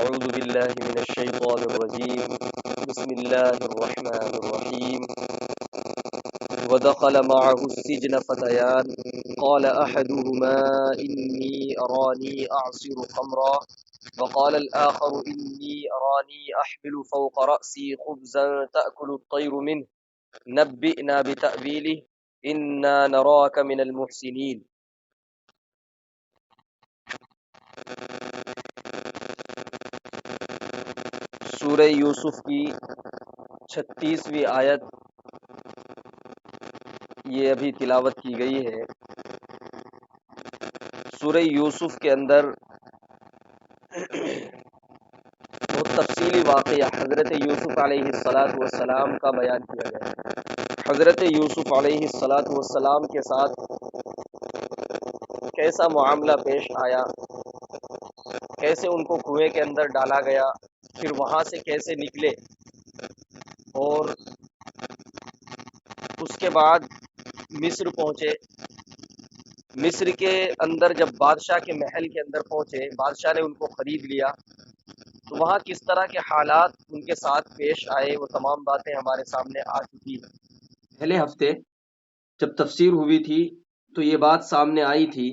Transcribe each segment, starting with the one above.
أعوذ بالله من الشيطان الرجيم بسم الله الرحمن الرحيم ودخل معه السجن فتيان قال أحدهما إني أراني أعصر خمرا وقال الآخر إني أراني أحمل فوق رأسي خبزا تأكل الطير منه نبئنا بتأويله إنا نراك من المحسنين۔ سورہ یوسف کی 36ویں آیت یہ ابھی تلاوت کی گئی ہے۔ سورہ یوسف کے اندر بہت تفصیلی واقعہ حضرت یوسف علیہ السلام کا بیان کیا گیا ہے۔ حضرت یوسف علیہ السلام کے ساتھ کیسا معاملہ پیش آیا، کیسے ان کو کنویں کے اندر ڈالا گیا، پھر وہاں سے کیسے نکلے، اور اس کے بعد مصر پہنچے۔ مصر کے اندر جب بادشاہ کے محل کے اندر پہنچے، بادشاہ نے ان کو خرید لیا، تو وہاں کس طرح کے حالات ان کے ساتھ پیش آئے، وہ تمام باتیں ہمارے سامنے آ چکی ہیں۔ پہلے ہفتے جب تفسیر ہوئی تھی تو یہ بات سامنے آئی تھی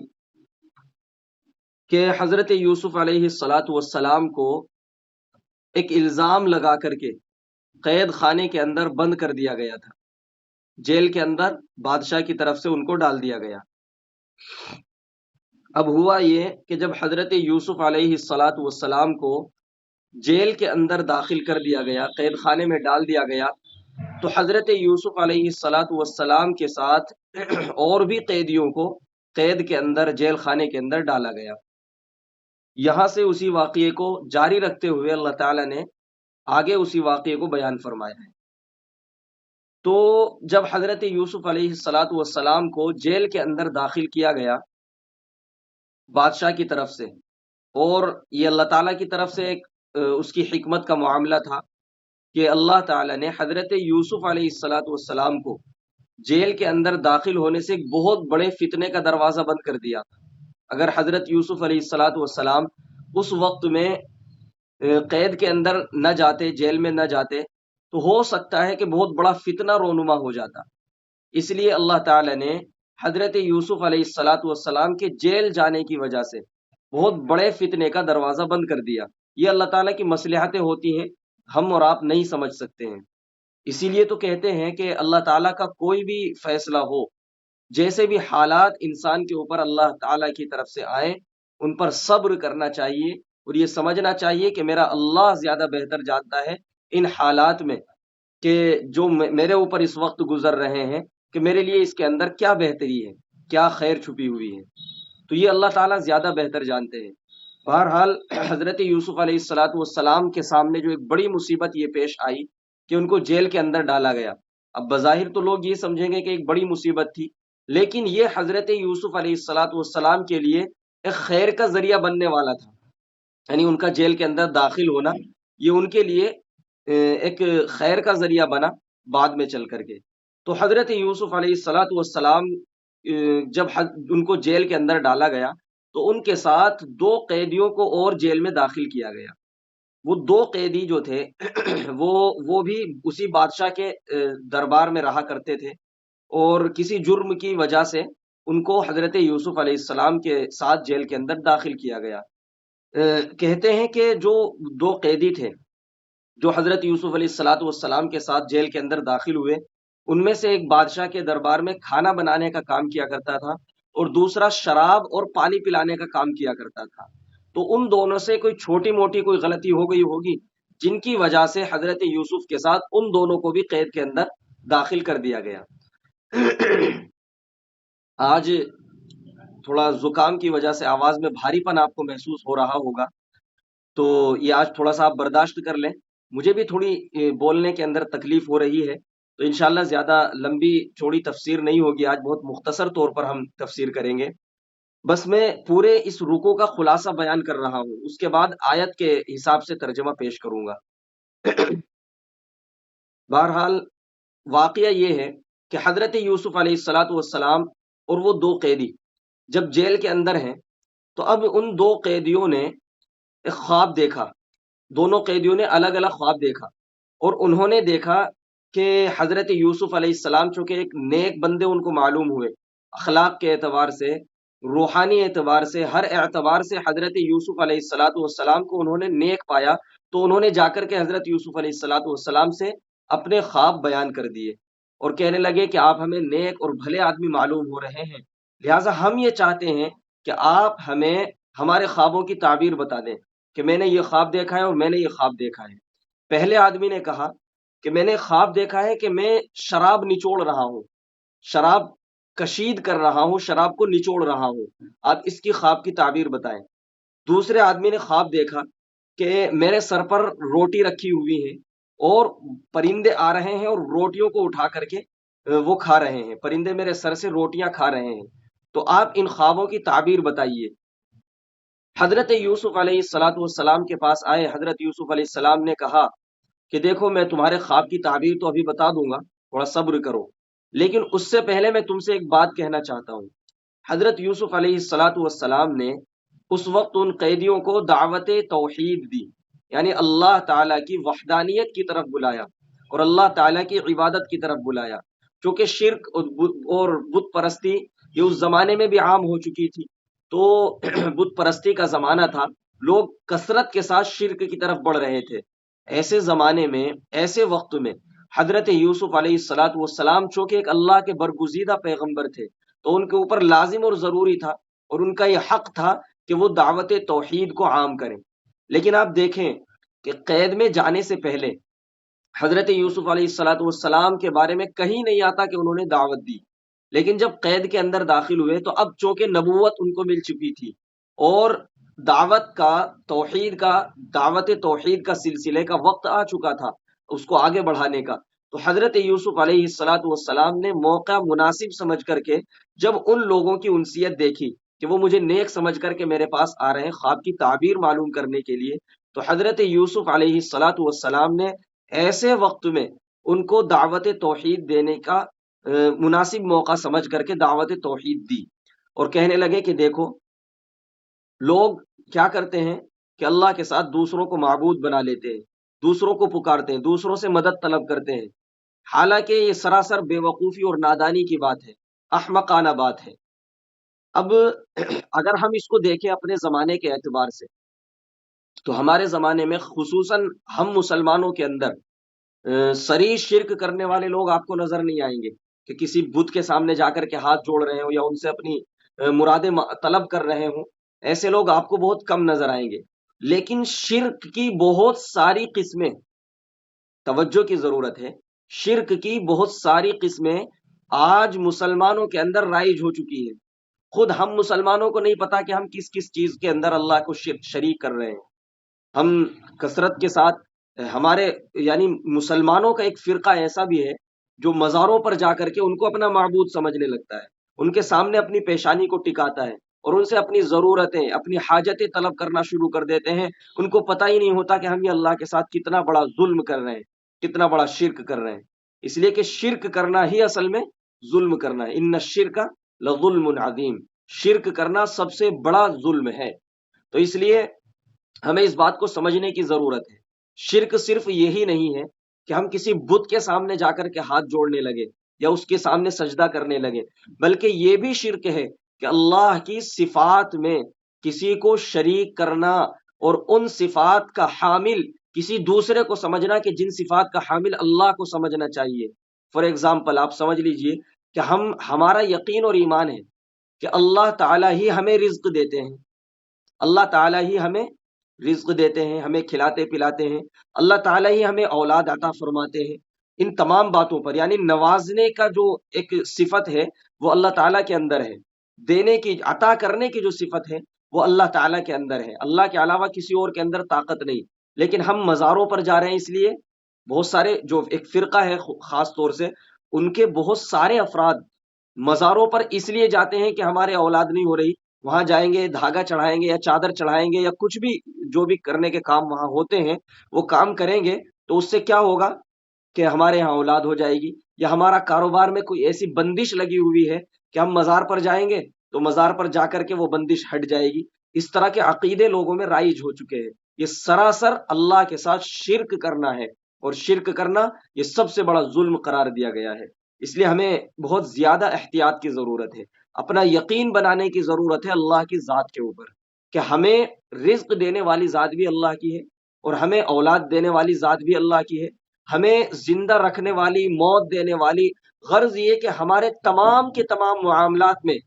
کہ حضرت یوسف علیہ السلام کو ایک الزام لگا کر کے قید خانے کے اندر بند کر دیا گیا تھا، جیل کے اندر بادشاہ کی طرف سے ان کو ڈال دیا گیا۔ اب ہوا یہ کہ جب حضرت یوسف علیہ السلام کو جیل کے اندر داخل کر دیا گیا، قید خانے میں ڈال دیا گیا، تو حضرت یوسف علیہ السلام کے ساتھ اور بھی قیدیوں کو قید کے اندر، جیل خانے کے اندر ڈالا گیا۔ یہاں سے اسی واقعے کو جاری رکھتے ہوئے اللہ تعالیٰ نے آگے اسی واقعے کو بیان فرمایا ہے۔ تو جب حضرت یوسف علیہ السلام کو جیل کے اندر داخل کیا گیا بادشاہ کی طرف سے، اور یہ اللہ تعالیٰ کی طرف سے ایک اس کی حکمت کا معاملہ تھا کہ اللہ تعالیٰ نے حضرت یوسف علیہ السلام کو جیل کے اندر داخل ہونے سے ایک بہت بڑے فتنے کا دروازہ بند کر دیا۔ اگر حضرت یوسف علیہ السلام اس وقت میں قید کے اندر نہ جاتے، جیل میں نہ جاتے، تو ہو سکتا ہے کہ بہت بڑا فتنہ رونما ہو جاتا۔ اس لیے اللہ تعالیٰ نے حضرت یوسف علیہ السلام کے جیل جانے کی وجہ سے بہت بڑے فتنے کا دروازہ بند کر دیا۔ یہ اللہ تعالیٰ کی مصلحتیں ہوتی ہیں، ہم اور آپ نہیں سمجھ سکتے ہیں۔ اسی لیے تو کہتے ہیں کہ اللہ تعالیٰ کا کوئی بھی فیصلہ ہو، جیسے بھی حالات انسان کے اوپر اللہ تعالیٰ کی طرف سے آئیں، ان پر صبر کرنا چاہیے، اور یہ سمجھنا چاہیے کہ میرا اللہ زیادہ بہتر جانتا ہے ان حالات میں کہ جو میرے اوپر اس وقت گزر رہے ہیں، کہ میرے لیے اس کے اندر کیا بہتری ہے، کیا خیر چھپی ہوئی ہے۔ تو یہ اللہ تعالیٰ زیادہ بہتر جانتے ہیں۔ بہرحال حضرت یوسف علیہ السلام کے سامنے جو ایک بڑی مصیبت یہ پیش آئی کہ ان کو جیل کے اندر ڈالا گیا۔ اب بظاہر تو لوگ یہ سمجھیں گے کہ ایک بڑی مصیبت تھی، لیکن یہ حضرت یوسف علیہ السلام کے لیے ایک خیر کا ذریعہ بننے والا تھا۔ یعنی ان کا جیل کے اندر داخل ہونا یہ ان کے لیے ایک خیر کا ذریعہ بنا بعد میں چل کر کے۔ تو حضرت یوسف علیہ السلام جب ان کو جیل کے اندر ڈالا گیا تو ان کے ساتھ 2 قیدیوں کو اور جیل میں داخل کیا گیا۔ وہ 2 قیدی جو تھے وہ بھی اسی بادشاہ کے دربار میں رہا کرتے تھے، اور کسی جرم کی وجہ سے ان کو حضرت یوسف علیہ السلام کے ساتھ جیل کے اندر داخل کیا گیا۔ کہتے ہیں کہ جو 2 قیدی تھے جو حضرت یوسف علیہ السلام کے ساتھ جیل کے اندر داخل ہوئے، ان میں سے ایک بادشاہ کے دربار میں کھانا بنانے کا کام کیا کرتا تھا، اور دوسرا شراب اور پانی پلانے کا کام کیا کرتا تھا۔ تو ان دونوں سے کوئی چھوٹی موٹی کوئی غلطی ہو گئی ہوگی، جن کی وجہ سے حضرت یوسف کے ساتھ ان دونوں کو بھی قید کے اندر داخل کر دیا گیا۔ آج تھوڑا زکام کی وجہ سے آواز میں بھاری پن آپ کو محسوس ہو رہا ہوگا، تو یہ آج تھوڑا سا آپ برداشت کر لیں۔ مجھے بھی تھوڑی بولنے کے اندر تکلیف ہو رہی ہے، تو انشاءاللہ زیادہ لمبی چوڑی تفسیر نہیں ہوگی، آج بہت مختصر طور پر ہم تفسیر کریں گے۔ بس میں پورے اس رکوع کا خلاصہ بیان کر رہا ہوں، اس کے بعد آیت کے حساب سے ترجمہ پیش کروں گا۔ بہرحال واقعہ یہ ہے کہ حضرت یوسف علیہ السلام اور وہ 2 قیدی جب جیل کے اندر ہیں، تو اب ان 2 قیدیوں نے ایک خواب دیکھا دونوں قیدیوں نے الگ الگ خواب دیکھا، اور انہوں نے دیکھا کہ حضرت یوسف علیہ السلام چونکہ ایک نیک بندے ان کو معلوم ہوئے، اخلاق کے اعتبار سے، روحانی اعتبار سے، ہر اعتبار سے حضرت یوسف علیہ السلاۃ والسلام کو انہوں نے نیک پایا، تو انہوں نے جا کر کے حضرت یوسف علیہ السلاۃ والسلام سے اپنے خواب بیان کر دیے، اور کہنے لگے کہ آپ ہمیں نیک اور بھلے آدمی معلوم ہو رہے ہیں، لہٰذا ہم یہ چاہتے ہیں کہ آپ ہمیں ہمارے خوابوں کی تعبیر بتا دیں کہ میں نے یہ خواب دیکھا ہے اور میں نے یہ خواب دیکھا ہے۔ پہلے آدمی نے کہا کہ میں نے خواب دیکھا ہے کہ میں شراب نچوڑ رہا ہوں، شراب کشید کر رہا ہوں، شراب کو نچوڑ رہا ہوں، آپ اس کی خواب کی تعبیر بتائیں۔ دوسرے آدمی نے خواب دیکھا کہ میرے سر پر روٹی رکھی ہوئی ہے اور پرندے آ رہے ہیں اور روٹیوں کو اٹھا کر کے وہ کھا رہے ہیں، پرندے میرے سر سے روٹیاں کھا رہے ہیں، تو آپ ان خوابوں کی تعبیر بتائیے۔ حضرت یوسف علیہ السلاۃ والسلام کے پاس آئے، حضرت یوسف علیہ السلام نے کہا کہ دیکھو میں تمہارے خواب کی تعبیر تو ابھی بتا دوں گا، تھوڑا صبر کرو، لیکن اس سے پہلے میں تم سے ایک بات کہنا چاہتا ہوں۔ حضرت یوسف علیہ السلاۃ والسلام نے اس وقت ان قیدیوں کو دعوت توحید دی، یعنی اللہ تعالیٰ کی وحدانیت کی طرف بلایا اور اللہ تعالیٰ کی عبادت کی طرف بلایا، چونکہ شرک اور بت پرستی یہ اس زمانے میں بھی عام ہو چکی تھی، تو بت پرستی کا زمانہ تھا، لوگ کثرت کے ساتھ شرک کی طرف بڑھ رہے تھے۔ ایسے زمانے میں، ایسے وقت میں حضرت یوسف علیہ السلاۃ والسلام چونکہ ایک اللہ کے برگزیدہ پیغمبر تھے، تو ان کے اوپر لازم اور ضروری تھا اور ان کا یہ حق تھا کہ وہ دعوت توحید کو عام کریں۔ لیکن آپ دیکھیں کہ قید میں جانے سے پہلے حضرت یوسف علیہ السلاۃ والسلام کے بارے میں کہیں نہیں آتا کہ انہوں نے دعوت دی، لیکن جب قید کے اندر داخل ہوئے تو اب چونکہ نبوت ان کو مل چکی تھی اور دعوت کا، توحید کا، دعوت توحید کا سلسلے کا وقت آ چکا تھا اس کو آگے بڑھانے کا، تو حضرت یوسف علیہ السلاۃ والسلام نے موقع مناسب سمجھ کر کے جب ان لوگوں کی انسیت دیکھی کہ وہ مجھے نیک سمجھ کر کے میرے پاس آ رہے ہیں خواب کی تعبیر معلوم کرنے کے لیے، تو حضرت یوسف علیہ السلاۃ والسلام نے ایسے وقت میں ان کو دعوت توحید دینے کا مناسب موقع سمجھ کر کے دعوت توحید دی، اور کہنے لگے کہ دیکھو لوگ کیا کرتے ہیں کہ اللہ کے ساتھ دوسروں کو معبود بنا لیتے ہیں، دوسروں کو پکارتے ہیں، دوسروں سے مدد طلب کرتے ہیں، حالانکہ یہ سراسر بے وقوفی اور نادانی کی بات ہے، احمقانہ بات ہے۔ اب اگر ہم اس کو دیکھیں اپنے زمانے کے اعتبار سے، تو ہمارے زمانے میں خصوصاً ہم مسلمانوں کے اندر صریح شرک کرنے والے لوگ آپ کو نظر نہیں آئیں گے کہ کسی بت کے سامنے جا کر کے ہاتھ جوڑ رہے ہوں یا ان سے اپنی مرادیں طلب کر رہے ہوں، ایسے لوگ آپ کو بہت کم نظر آئیں گے۔ لیکن شرک کی بہت ساری قسمیں، توجہ کی ضرورت ہے، شرک کی بہت ساری قسمیں آج مسلمانوں کے اندر رائج ہو چکی ہیں، خود ہم مسلمانوں کو نہیں پتا کہ ہم کس کس چیز کے اندر اللہ کو شریک کر رہے ہیں۔ ہم کثرت کے ساتھ ہمارے یعنی مسلمانوں کا ایک فرقہ ایسا بھی ہے جو مزاروں پر جا کر کے ان کو اپنا معبود سمجھنے لگتا ہے، ان کے سامنے اپنی پیشانی کو ٹکاتا ہے اور ان سے اپنی ضرورتیں، اپنی حاجتیں طلب کرنا شروع کر دیتے ہیں، ان کو پتہ ہی نہیں ہوتا کہ ہم یہ اللہ کے ساتھ کتنا بڑا ظلم کر رہے ہیں، کتنا بڑا شرک کر رہے ہیں، اس لیے کہ شرک کرنا ہی اصل میں ظلم کرنا ہے۔ ان الشرک لظلم عظیم، شرک کرنا سب سے بڑا ظلم ہے۔ تو اس لیے ہمیں اس بات کو سمجھنے کی ضرورت ہے، شرک صرف یہی نہیں ہے کہ ہم کسی بت کے سامنے جا کر کے ہاتھ جوڑنے لگے یا اس کے سامنے سجدہ کرنے لگے، بلکہ یہ بھی شرک ہے کہ اللہ کی صفات میں کسی کو شریک کرنا اور ان صفات کا حامل کسی دوسرے کو سمجھنا کہ جن صفات کا حامل اللہ کو سمجھنا چاہیے۔ فار ایگزامپل آپ سمجھ لیجئے کہ ہمارا یقین اور ایمان ہے کہ اللہ تعالیٰ ہی ہمیں رزق دیتے ہیں، اللہ تعالیٰ ہی ہمیں رزق دیتے ہیں، ہمیں کھلاتے پلاتے ہیں، اللہ تعالیٰ ہی ہمیں اولاد عطا فرماتے ہیں۔ ان تمام باتوں پر یعنی نوازنے کا جو ایک صفت ہے وہ اللہ تعالیٰ کے اندر ہے، دینے کی، عطا کرنے کی جو صفت ہے وہ اللہ تعالیٰ کے اندر ہے، اللہ کے علاوہ کسی اور کے اندر طاقت نہیں۔ لیکن ہم مزاروں پر جا رہے ہیں، اس لیے بہت سارے جو ایک فرقہ ہے خاص طور سے ان کے بہت سارے افراد مزاروں پر اس لیے جاتے ہیں کہ ہمارے اولاد نہیں ہو رہی، وہاں جائیں گے، دھاگا چڑھائیں گے یا چادر چڑھائیں گے یا کچھ بھی جو بھی کرنے کے کام وہاں ہوتے ہیں وہ کام کریں گے، تو اس سے کیا ہوگا کہ ہمارے یہاں اولاد ہو جائے گی، یا ہمارا کاروبار میں کوئی ایسی بندش لگی ہوئی ہے کہ ہم مزار پر جائیں گے تو مزار پر جا کر کے وہ بندش ہٹ جائے گی۔ اس طرح کے عقیدے لوگوں میں رائج ہو چکے ہیں، یہ سراسر اللہ کے ساتھ شرک کرنا ہے، اور شرک کرنا یہ سب سے بڑا ظلم قرار دیا گیا ہے۔ اس لیے ہمیں بہت زیادہ احتیاط کی ضرورت ہے، اپنا یقین بنانے کی ضرورت ہے اللہ کی ذات کے اوپر، کہ ہمیں رزق دینے والی ذات بھی اللہ کی ہے، اور ہمیں اولاد دینے والی ذات بھی اللہ کی ہے، ہمیں زندہ رکھنے والی، موت دینے والی، غرض یہ کہ ہمارے تمام کے تمام معاملات میں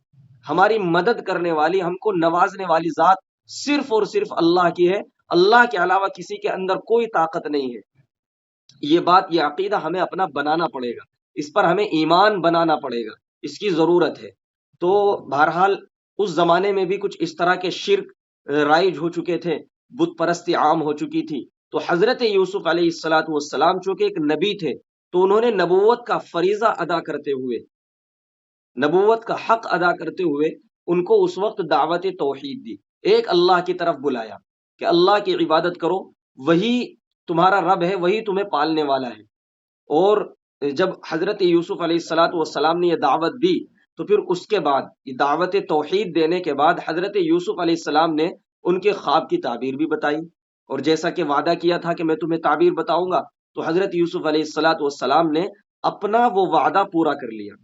ہماری مدد کرنے والی، ہم کو نوازنے والی ذات صرف اور صرف اللہ کی ہے، اللہ کے علاوہ کسی کے اندر کوئی طاقت نہیں ہے۔ یہ بات، یہ عقیدہ ہمیں اپنا بنانا پڑے گا، اس پر ہمیں ایمان بنانا پڑے گا، اس کی ضرورت ہے۔ تو بہرحال اس زمانے میں بھی کچھ اس طرح کے شرک رائج ہو چکے تھے، بت پرستی عام ہو چکی تھی۔ تو حضرت یوسف علیہ الصلاۃ والسلام چونکہ ایک نبی تھے، تو انہوں نے نبوت کا فریضہ ادا کرتے ہوئے، نبوت کا حق ادا کرتے ہوئے ان کو اس وقت دعوت توحید دی، ایک اللہ کی طرف بلایا کہ اللہ کی عبادت کرو، وہی تمہارا رب ہے، وہی تمہیں پالنے والا ہے۔ اور جب حضرت یوسف علیہ الصلاۃ والسلام نے یہ دعوت دی، تو پھر اس کے بعد یہ دعوت توحید دینے کے بعد حضرت یوسف علیہ السلام نے ان کے خواب کی تعبیر بھی بتائی، اور جیسا کہ وعدہ کیا تھا کہ میں تمہیں تعبیر بتاؤں گا، تو حضرت یوسف علیہ الصلاۃ والسلام نے اپنا وہ وعدہ پورا کر لیا،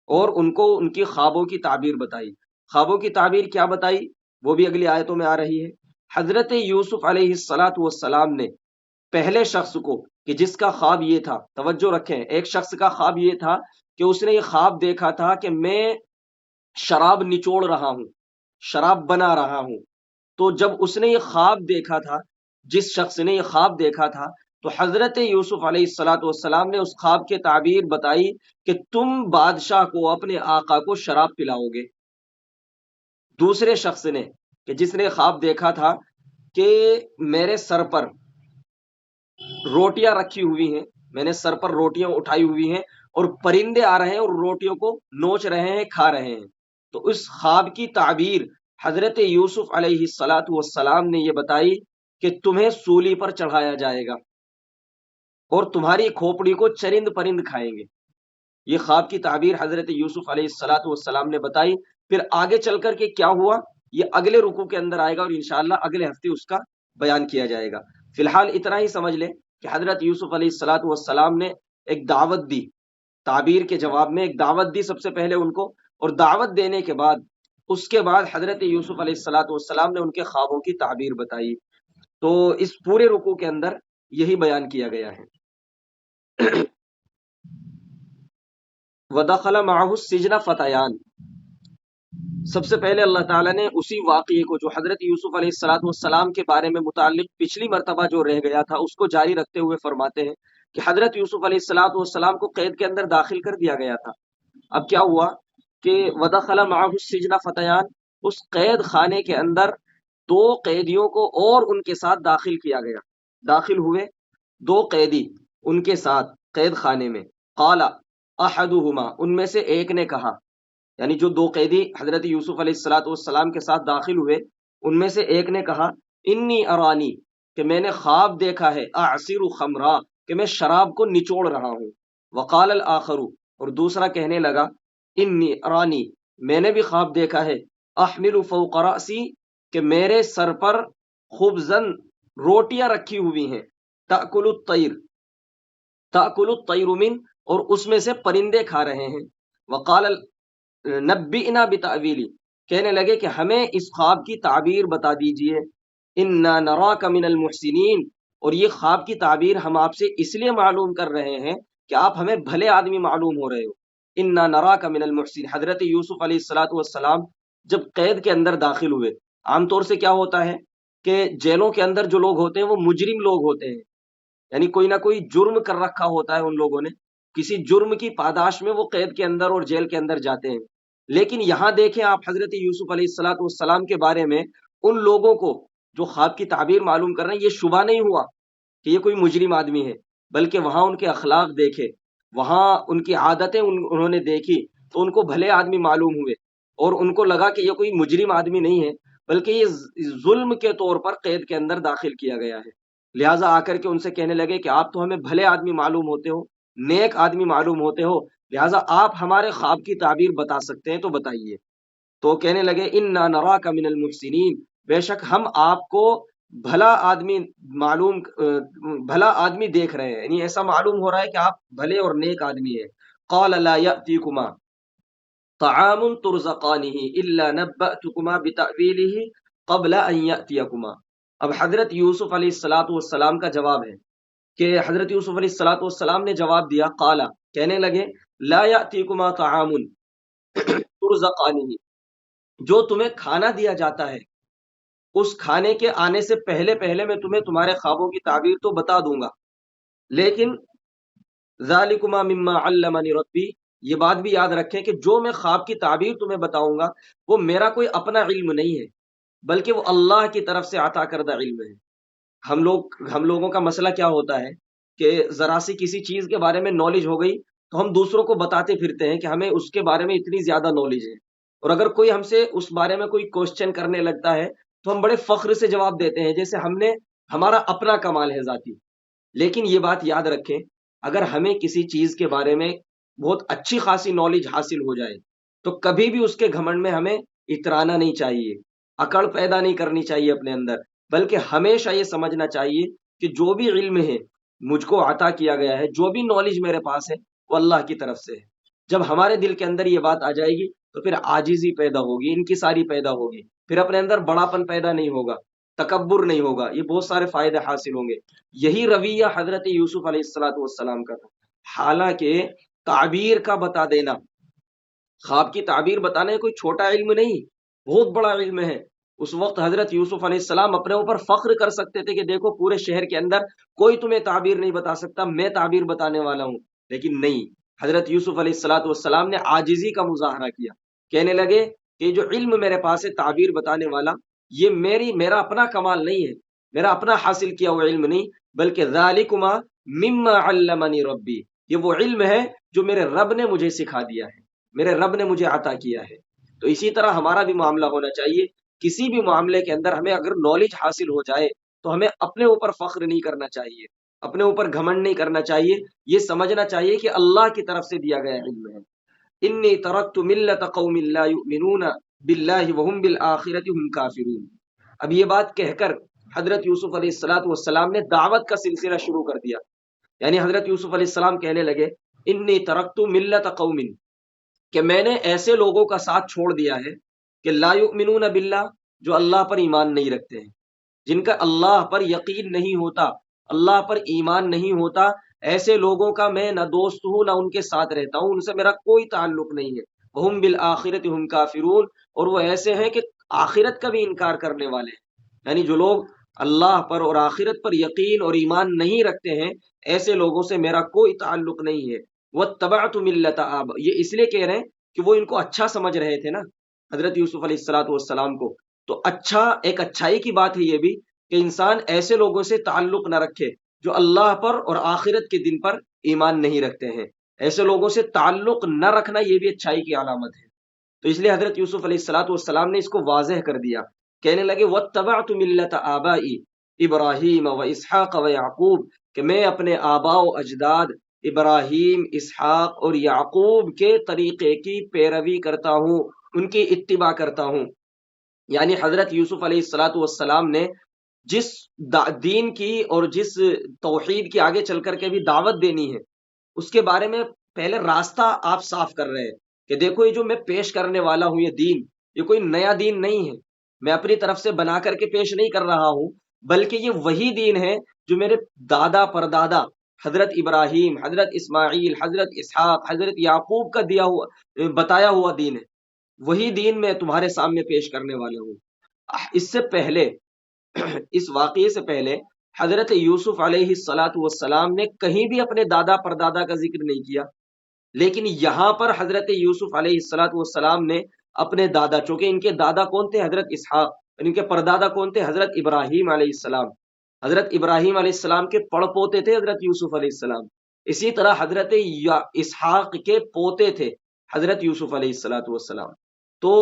اور ان کو ان کی خوابوں کی تعبیر بتائی۔ خوابوں کی تعبیر کیا بتائی وہ بھی اگلی آیتوں میں آ رہی ہے۔ حضرت یوسف علیہ الصلاۃ والسلام نے پہلے شخص کو، کہ جس کا خواب یہ تھا، توجہ رکھیں، ایک شخص کا خواب یہ تھا کہ اس نے یہ خواب دیکھا تھا کہ میں شراب نچوڑ رہا ہوں، شراب بنا رہا ہوں۔ تو جب اس نے یہ خواب دیکھا تھا، جس شخص نے یہ خواب دیکھا تھا، تو حضرت یوسف علیہ الصلاۃ والسلام نے اس خواب کے تعبیر بتائی کہ تم بادشاہ کو، اپنے آقا کو شراب پلاؤ گے۔ دوسرے شخص نے، کہ جس نے خواب دیکھا تھا کہ میرے سر پر روٹیاں رکھی ہوئی ہیں، میں نے سر پر روٹیاں اٹھائی ہوئی ہیں، اور پرندے آ رہے ہیں اور روٹیوں کو نوچ رہے ہیں، کھا رہے ہیں۔ تو اس خواب کی تعبیر حضرت یوسف علیہ الصلاۃ والسلام نے یہ بتائی کہ تمہیں سولی پر چڑھایا جائے گا، اور تمہاری کھوپڑی کو چرند پرند کھائیں گے۔ یہ خواب کی تعبیر حضرت یوسف علیہ الصلاۃ والسلام نے بتائی۔ پھر آگے چل کر کے کیا ہوا یہ اگلے رکوع کے اندر آئے گا، اور انشاءاللہ اگلے ہفتے اس کا بیان کیا جائے گا۔ فی الحال اتنا ہی سمجھ لیں کہ حضرت یوسف علیہ الصلاۃ والسلام نے ایک دعوت دی، تعبیر کے جواب میں ایک دعوت دی سب سے پہلے ان کو، اور دعوت دینے کے بعد اس کے بعد حضرت یوسف علیہ الصلاۃ والسلام نے ان کے خوابوں کی تعبیر بتائی۔ تو اس پورے رکوع کے اندر یہی بیان کیا گیا ہے۔ وَدَخَلَ مَعَهُ السِّجْنَ فَتَيَانِ، سب سے پہلے اللہ تعالیٰ نے اسی واقعے کو جو حضرت یوسف علیہ الصلاۃ والسلام کے بارے میں متعلق پچھلی مرتبہ جو رہ گیا تھا اس کو جاری رکھتے ہوئے فرماتے ہیں کہ حضرت یوسف علیہ الصلاۃ والسلام کو قید کے اندر داخل کر دیا گیا تھا۔ اب کیا ہوا کہ وَدَخَلَ مَعَهُ السِّجْنَ فَتَيَانِ، اس قید خانے کے اندر دو قیدیوں کو اور ان کے ساتھ داخل کیا گیا، داخل ہوئے دو قیدی ان کے ساتھ قید خانے میں۔ قال احدہما، ان میں سے ایک نے کہا، یعنی جو دو قیدی حضرت یوسف علیہ الصلاۃ والسلام کے ساتھ داخل ہوئے ان میں سے ایک نے کہا انی ارانی، کہ میں نے خواب دیکھا ہے، اعصر خمرا، کہ میں شراب کو نچوڑ رہا ہوں۔ وقال الاخر، اور دوسرا کہنے لگا انی ارانی، میں نے بھی خواب دیکھا ہے، احمل فوق رأسی، کہ میرے سر پر خبزن، روٹیاں رکھی ہوئی ہیں، تأکل الطیر، تأکل الطیر من، اور اس میں سے پرندے کھا رہے ہیں۔ وقال نبئنا بتأویلی، کہنے لگے کہ ہمیں اس خواب کی تعبیر بتا دیجئے۔ انا نراک من المحسنین، اور یہ خواب کی تعبیر ہم آپ سے اس لیے معلوم کر رہے ہیں کہ آپ ہمیں بھلے آدمی معلوم ہو رہے ہو۔ انا نراک من المحسنین، حضرت یوسف علیہ الصلاۃ والسلام جب قید کے اندر داخل ہوئے، عام طور سے کیا ہوتا ہے کہ جیلوں کے اندر جو لوگ ہوتے ہیں وہ مجرم لوگ ہوتے ہیں، یعنی کوئی نہ کوئی جرم کر رکھا ہوتا ہے ان لوگوں نے، کسی جرم کی پاداش میں وہ قید کے اندر اور جیل کے اندر جاتے ہیں۔ لیکن یہاں دیکھیں آپ حضرت یوسف علیہ الصلاۃ والسلام کے بارے میں ان لوگوں کو جو خواب کی تعبیر معلوم کر رہے ہیں، یہ شبہ نہیں ہوا کہ یہ کوئی مجرم آدمی ہے، بلکہ وہاں ان کے اخلاق دیکھے، وہاں ان کی عادتیں انہوں نے دیکھی، تو ان کو بھلے آدمی معلوم ہوئے، اور ان کو لگا کہ یہ کوئی مجرم آدمی نہیں ہے، بلکہ یہ ظلم کے طور پر قید کے اندر داخل کیا گیا ہے۔ لہٰذا آ کر کے ان سے کہنے لگے کہ آپ تو ہمیں بھلے آدمی معلوم ہوتے ہو، نیک آدمی معلوم ہوتے ہو، لہٰذا آپ ہمارے خواب کی تعبیر بتا سکتے ہیں تو بتائیے۔ تو کہنے لگے انا نراک من المحسنین، بے شک ہم آپ کو بھلا آدمی معلوم بھلا آدمی دیکھ رہے ہیں، یعنی ایسا معلوم ہو رہا ہے کہ آپ بھلے اور نیک آدمی ہیں۔ قال لا یأتیکما طعام ترزقانہ الا نبأتکما بتأویلہ قبل ان یأتیکما۔ اب حضرت یوسف علیہ الصلوۃ والسلام کا جواب ہے کہ حضرت یوسف علیہ الصلوۃ والسلام نے جواب دیا، قالا کہنے لگے، لا یأتیکما طعام ترزقانہ، جو تمہیں کھانا دیا جاتا ہے اس کھانے کے آنے سے پہلے پہلے میں تمہیں تمہارے خوابوں کی تعبیر تو بتا دوں گا، لیکن ذالکما مما علمنی ربی، یہ بات بھی یاد رکھیں کہ جو میں خواب کی تعبیر تمہیں بتاؤں گا وہ میرا کوئی اپنا علم نہیں ہے، بلکہ وہ اللہ کی طرف سے عطا کردہ علم ہے۔ ہم لوگوں کا مسئلہ کیا ہوتا ہے کہ ذرا سی کسی چیز کے بارے میں نالج ہو گئی تو ہم دوسروں کو بتاتے پھرتے ہیں کہ ہمیں اس کے بارے میں اتنی زیادہ نالج ہے، اور اگر کوئی ہم سے اس بارے میں کوئی کوشچن کرنے لگتا ہے تو ہم بڑے فخر سے جواب دیتے ہیں جیسے ہمارا اپنا کمال ہے ذاتی۔ لیکن یہ بات یاد رکھیں، اگر ہمیں کسی چیز کے بارے میں بہت اچھی خاصی نالج حاصل ہو جائے تو کبھی بھی اس کے گھمنڈ میں ہمیں اترانا نہیں چاہیے، اکڑ پیدا نہیں کرنی چاہیے اپنے اندر، بلکہ ہمیشہ یہ سمجھنا چاہیے کہ جو بھی علم ہے مجھ کو عطا کیا گیا ہے، جو بھی نالج میرے پاس ہے وہ اللہ کی طرف سے ہے۔ جب ہمارے دل کے اندر یہ بات آ جائے گی تو پھر عاجزی پیدا ہوگی، انکساری پیدا ہوگی، پھر اپنے اندر بڑاپن پیدا نہیں ہوگا، تکبر نہیں ہوگا، یہ بہت سارے فائدے حاصل ہوں گے۔ یہی رویہ حضرت یوسف علیہ السلاۃ والسلام کا تھا۔ حالانکہ تعبیر کا بتا دینا، خواب کی تعبیر بتانا کوئی چھوٹا علم نہیں، بہت بڑا علم ہے۔ اس وقت حضرت یوسف علیہ السلام اپنے اوپر فخر کر سکتے تھے کہ دیکھو پورے شہر کے اندر کوئی تمہیں تعبیر نہیں بتا سکتا، میں تعبیر بتانے والا ہوں، لیکن نہیں، حضرت یوسف علیہ السلاۃ والسلام نے عاجزی کا مظاہرہ کیا، کہنے لگے کہ جو علم میرے پاس ہے تعبیر بتانے والا، یہ میرا اپنا کمال نہیں ہے، میرا اپنا حاصل کیا ہوا علم نہیں، بلکہ ذالکما مما علمنی ربی، یہ وہ علم ہے جو میرے رب نے مجھے سکھا دیا ہے، میرے رب نے مجھے عطا کیا ہے۔ تو اسی طرح ہمارا بھی معاملہ ہونا چاہیے، کسی بھی معاملے کے اندر ہمیں اگر نالج حاصل ہو جائے تو ہمیں اپنے اوپر فخر نہیں کرنا چاہیے، اپنے اوپر گھمنڈ نہیں کرنا چاہیے، یہ سمجھنا چاہیے کہ اللہ کی طرف سے دیا گیا علم ہے۔ انی ترکت ملت قوم لا یؤمنون باللہ وهم بالآخرۃ هم کافرون۔ اب یہ بات کہہ کر حضرت یوسف علیہ الصلوۃ والسلام نے دعوت کا سلسلہ شروع کر دیا، یعنی حضرت یوسف علیہ السلام کہنے لگے انی ترکت ملت قوم، کہ میں نے ایسے لوگوں کا ساتھ چھوڑ دیا ہے کہ لا یؤمنون باللہ، جو اللہ پر ایمان نہیں رکھتے ہیں، جن کا اللہ پر یقین نہیں ہوتا، اللہ پر ایمان نہیں ہوتا، ایسے لوگوں کا میں نہ دوست ہوں نہ ان کے ساتھ رہتا ہوں، ان سے میرا کوئی تعلق نہیں ہے۔ وہم بالآخرۃ ہم کافرون، اور وہ ایسے ہیں کہ آخرت کا بھی انکار کرنے والے ہیں، یعنی جو لوگ اللہ پر اور آخرت پر یقین اور ایمان نہیں رکھتے ہیں، ایسے لوگوں سے میرا کوئی تعلق نہیں ہے۔ واتبعت ملت آب، یہ اس لیے کہہ رہے ہیں کہ وہ ان کو اچھا سمجھ رہے تھے نا حضرت یوسف علیہ الصلوۃ والسلام کو، تو اچھا، ایک اچھائی کی بات ہے یہ بھی کہ انسان ایسے لوگوں سے تعلق نہ رکھے جو اللہ پر اور آخرت کے دن پر ایمان نہیں رکھتے ہیں، ایسے لوگوں سے تعلق نہ رکھنا یہ بھی اچھائی کی علامت ہے۔ تو اس لیے حضرت یوسف علیہ الصلوۃ والسلام نے اس کو واضح کر دیا، کہنے لگے واتبعت ملت آبائی ابراہیم و اسحاق و یعقوب، کہ میں اپنے آبا و اجداد ابراہیم، اسحاق اور یعقوب کے طریقے کی پیروی کرتا ہوں، ان کی اتباع کرتا ہوں۔ یعنی حضرت یوسف علیہ الصلوۃ والسلام نے جس دین کی اور جس توحید کی آگے چل کر کے بھی دعوت دینی ہے، اس کے بارے میں پہلے راستہ آپ صاف کر رہے ہیں کہ دیکھو یہ جو میں پیش کرنے والا ہوں، یہ دین، یہ کوئی نیا دین نہیں ہے، میں اپنی طرف سے بنا کر کے پیش نہیں کر رہا ہوں، بلکہ یہ وہی دین ہے جو میرے دادا پردادا حضرت ابراہیم، حضرت اسماعیل، حضرت اسحاق، حضرت یعقوب کا دیا ہوا بتایا ہوا دین ہے، وہی دین میں تمہارے سامنے پیش کرنے والا ہوں۔ اس سے پہلے اس واقعے سے پہلے حضرت یوسف علیہ الصلاۃ والسلام نے کہیں بھی اپنے دادا پردادا کا ذکر نہیں کیا، لیکن یہاں پر حضرت یوسف علیہ الصلاۃ والسلام نے اپنے دادا، چونکہ ان کے دادا کون تھے؟ حضرت اسحاق، ان کے پردادا کون تھے؟ حضرت ابراہیم علیہ السلام، حضرت ابراہیم علیہ السلام کے پڑ پوتے تھے حضرت یوسف علیہ السلام، اسی طرح حضرت اسحاق کے پوتے تھے حضرت یوسف علیہ الصلاۃ والسلام۔ تو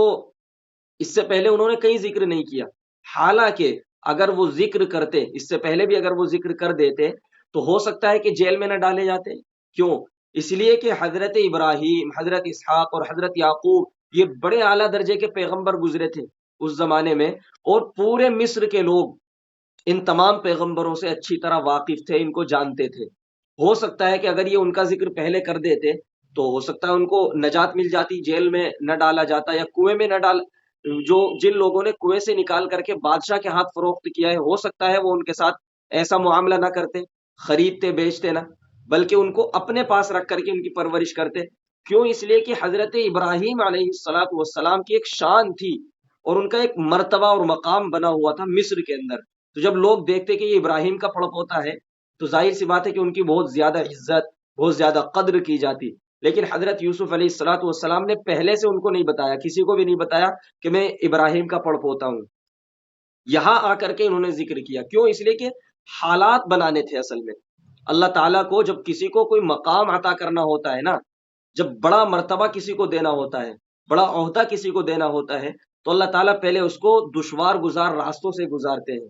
اس سے پہلے انہوں نے کہیں ذکر نہیں کیا، حالانکہ اگر وہ ذکر کرتے، اس سے پہلے بھی اگر وہ ذکر کر دیتے تو ہو سکتا ہے کہ جیل میں نہ ڈالے جاتے۔ کیوں؟ اس لیے کہ حضرت ابراہیم، حضرت اسحاق اور حضرت یعقوب یہ بڑے اعلیٰ درجے کے پیغمبر گزرے تھے اس زمانے میں، اور پورے مصر کے لوگ ان تمام پیغمبروں سے اچھی طرح واقف تھے، ان کو جانتے تھے۔ ہو سکتا ہے کہ اگر یہ ان کا ذکر پہلے کر دیتے تو ہو سکتا ہے ان کو نجات مل جاتی، جیل میں نہ ڈالا جاتا یا کنویں میں نہ ڈال، جو جن لوگوں نے کنویں سے نکال کر کے بادشاہ کے ہاتھ فروخت کیا ہے، ہو سکتا ہے وہ ان کے ساتھ ایسا معاملہ نہ کرتے، خریدتے بیچتے نہ، بلکہ ان کو اپنے پاس رکھ کر کے ان کی پرورش کرتے۔ کیوں؟ اس لیے کہ حضرت ابراہیم علیہ الصلاۃ والسلام کی ایک شان تھی اور ان کا ایک مرتبہ اور مقام بنا ہوا تھا مصر کے اندر۔ تو جب لوگ دیکھتے کہ یہ ابراہیم کا پڑ پوتا ہے تو ظاہر سی بات ہے کہ ان کی بہت زیادہ عزت، بہت زیادہ قدر کی جاتی۔ لیکن حضرت یوسف علیہ الصلاۃ والسلام نے پہلے سے ان کو نہیں بتایا، کسی کو بھی نہیں بتایا کہ میں ابراہیم کا پڑ پوتا ہوں۔ یہاں آ کر کے انہوں نے ذکر کیا، کیوں؟ اس لیے کہ حالات بنانے تھے اصل میں۔ اللہ تعالیٰ کو جب کسی کو کوئی مقام عطا کرنا ہوتا ہے نا، جب بڑا مرتبہ کسی کو دینا ہوتا ہے، بڑا عہدہ کسی کو دینا ہوتا ہے، تو اللہ تعالیٰ پہلے اس کو دشوار گزار راستوں سے گزارتے ہیں،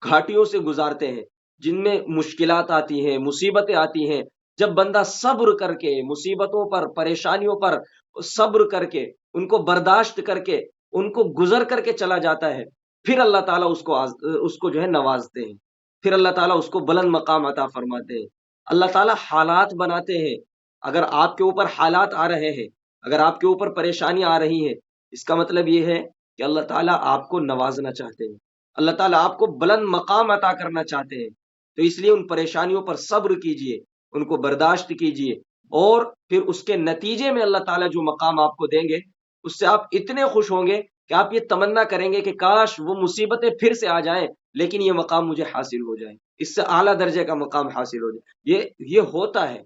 گھاٹیوں سے گزارتے ہیں، جن میں مشکلات آتی ہیں، مصیبتیں آتی ہیں۔ جب بندہ صبر کر کے مصیبتوں پر، پریشانیوں پر صبر کر کے، ان کو برداشت کر کے، ان کو گزر کر کے چلا جاتا ہے، پھر اللہ تعالیٰ اس کو جو ہے نوازتے ہیں، پھر اللہ تعالیٰ اس کو بلند مقام عطا فرماتے ہیں۔ اللہ تعالیٰ حالات بناتے ہیں۔ اگر آپ کے اوپر حالات آ رہے ہیں، اگر آپ کے اوپر پریشانی آ رہی ہے، اس کا مطلب یہ ہے کہ اللہ تعالیٰ آپ کو نوازنا چاہتے ہیں، اللہ تعالیٰ آپ کو بلند مقام عطا کرنا چاہتے ہیں۔ تو اس لیے ان پریشانیوں پر صبر کیجئے، ان کو برداشت کیجئے، اور پھر اس کے نتیجے میں اللہ تعالیٰ جو مقام آپ کو دیں گے، اس سے آپ اتنے خوش ہوں گے کہ آپ یہ تمنا کریں گے کہ کاش وہ مصیبتیں پھر سے آ جائیں لیکن یہ مقام مجھے حاصل ہو جائے، اس سے اعلیٰ درجے کا مقام حاصل ہو جائے۔ یہ ہوتا ہے،